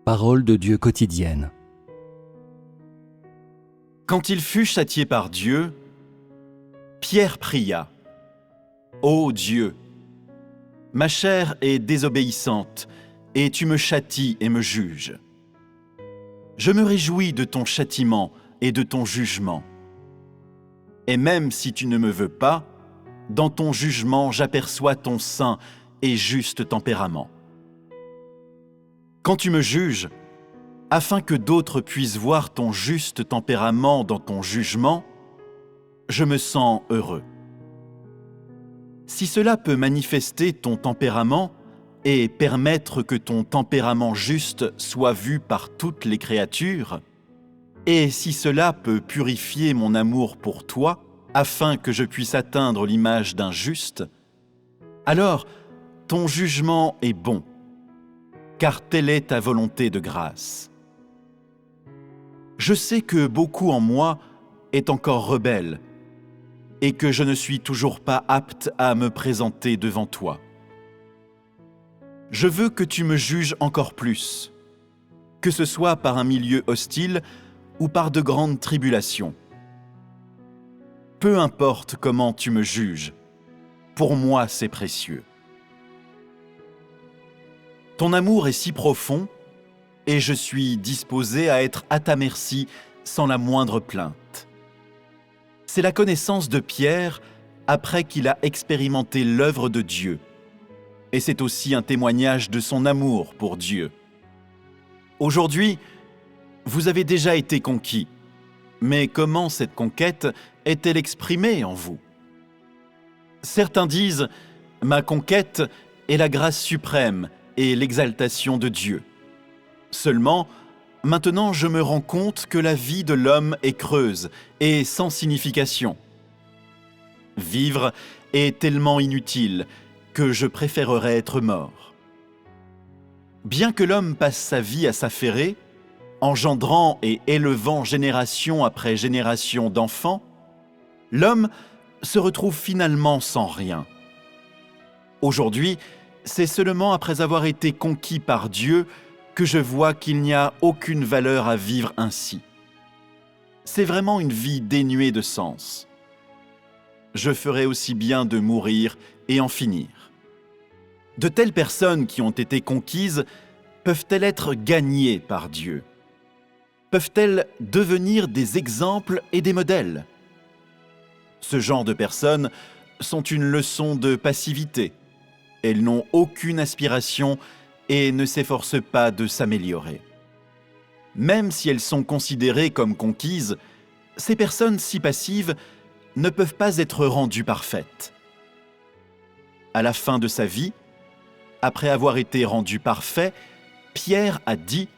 Parole de Dieu quotidienne. Quand il fut châtié par Dieu, Pierre pria : « Ô Dieu, ma chair est désobéissante, et tu me châties et me juges. Je me réjouis de ton châtiment et de ton jugement. Et même si tu ne me veux pas, dans ton jugement j'aperçois ton saint et juste tempérament. Quand tu me juges, afin que d'autres puissent voir ton juste tempérament dans ton jugement, je me sens heureux. Si cela peut manifester ton tempérament et permettre que ton tempérament juste soit vu par toutes les créatures, et si cela peut purifier mon amour pour toi, afin que je puisse atteindre l'image d'un juste, alors ton jugement est bon, car telle est ta volonté de grâce. Je sais que beaucoup en moi est encore rebelle et que je ne suis toujours pas apte à me présenter devant toi. Je veux que tu me juges encore plus, que ce soit par un milieu hostile ou par de grandes tribulations. Peu importe comment tu me juges, pour moi c'est précieux. Ton amour est si profond, et je suis disposé à être à ta merci sans la moindre plainte. C'est la connaissance de Pierre après qu'il a expérimenté l'œuvre de Dieu, et c'est aussi un témoignage de son amour pour Dieu. Aujourd'hui, vous avez déjà été conquis, mais comment cette conquête est-elle exprimée en vous ? Certains disent « Ma conquête est la grâce suprême et l'exaltation de Dieu ». Seulement, maintenant je me rends compte que la vie de l'homme est creuse et sans signification. Vivre est tellement inutile que je préférerais être mort. Bien que l'homme passe sa vie à s'affairer, engendrant et élevant génération après génération d'enfants, l'homme se retrouve finalement sans rien. Aujourd'hui, c'est seulement après avoir été conquis par Dieu que je vois qu'il n'y a aucune valeur à vivre ainsi. C'est vraiment une vie dénuée de sens. Je ferais aussi bien de mourir et en finir. De telles personnes qui ont été conquises peuvent-elles être gagnées par Dieu ? Peuvent-elles devenir des exemples et des modèles ? Ce genre de personnes sont une leçon de passivité. Elles n'ont aucune aspiration et ne s'efforcent pas de s'améliorer. Même si elles sont considérées comme conquises, ces personnes si passives ne peuvent pas être rendues parfaites. À la fin de sa vie, après avoir été rendu parfait, Pierre a dit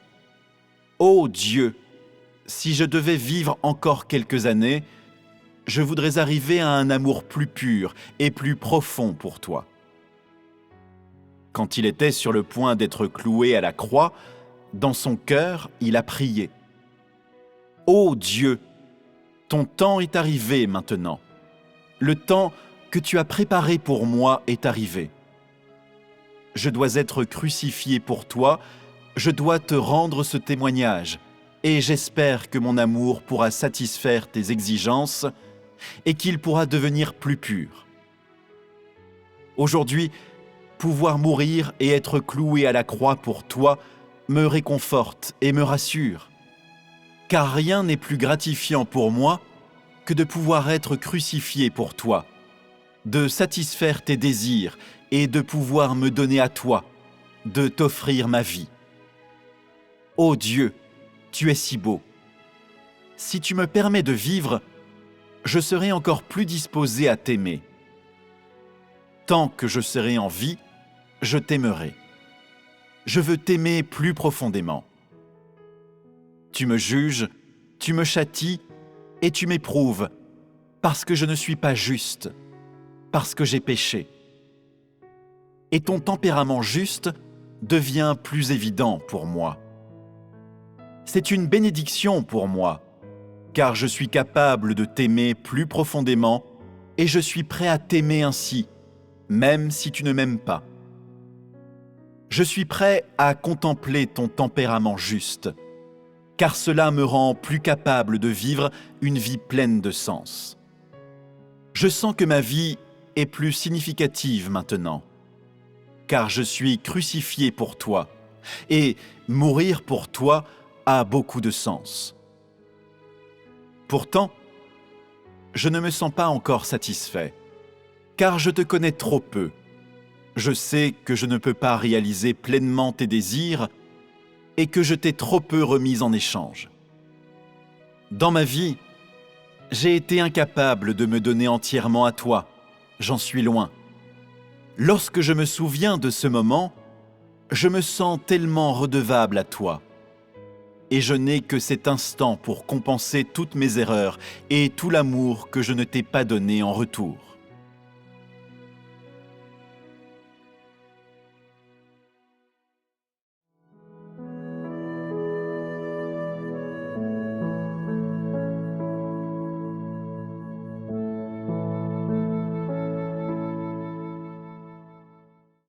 « Ô Dieu, si je devais vivre encore quelques années, je voudrais arriver à un amour plus pur et plus profond pour toi. » Quand il était sur le point d'être cloué à la croix, dans son cœur, il a prié. « Ô Dieu, ton temps est arrivé maintenant. Le temps que tu as préparé pour moi est arrivé. Je dois être crucifié pour toi, je dois te rendre ce témoignage, et j'espère que mon amour pourra satisfaire tes exigences et qu'il pourra devenir plus pur. Aujourd'hui, pouvoir mourir et être cloué à la croix pour toi me réconforte et me rassure, car rien n'est plus gratifiant pour moi que de pouvoir être crucifié pour toi, de satisfaire tes désirs et de pouvoir me donner à toi, de t'offrir ma vie. Ô Dieu, tu es si beau. Si tu me permets de vivre, je serai encore plus disposé à t'aimer. Tant que je serai en vie, je t'aimerai. Je veux t'aimer plus profondément. Tu me juges, tu me châties et tu m'éprouves parce que je ne suis pas juste, parce que j'ai péché. Et ton tempérament juste devient plus évident pour moi. C'est une bénédiction pour moi, car je suis capable de t'aimer plus profondément et je suis prêt à t'aimer ainsi, même si tu ne m'aimes pas. Je suis prêt à contempler ton tempérament juste, car cela me rend plus capable de vivre une vie pleine de sens. Je sens que ma vie est plus significative maintenant, car je suis crucifié pour toi, et mourir pour toi a beaucoup de sens. Pourtant, je ne me sens pas encore satisfait, car je te connais trop peu. Je sais que je ne peux pas réaliser pleinement tes désirs et que je t'ai trop peu remis en échange. Dans ma vie, j'ai été incapable de me donner entièrement à toi, j'en suis loin. Lorsque je me souviens de ce moment, je me sens tellement redevable à toi. Et je n'ai que cet instant pour compenser toutes mes erreurs et tout l'amour que je ne t'ai pas donné en retour.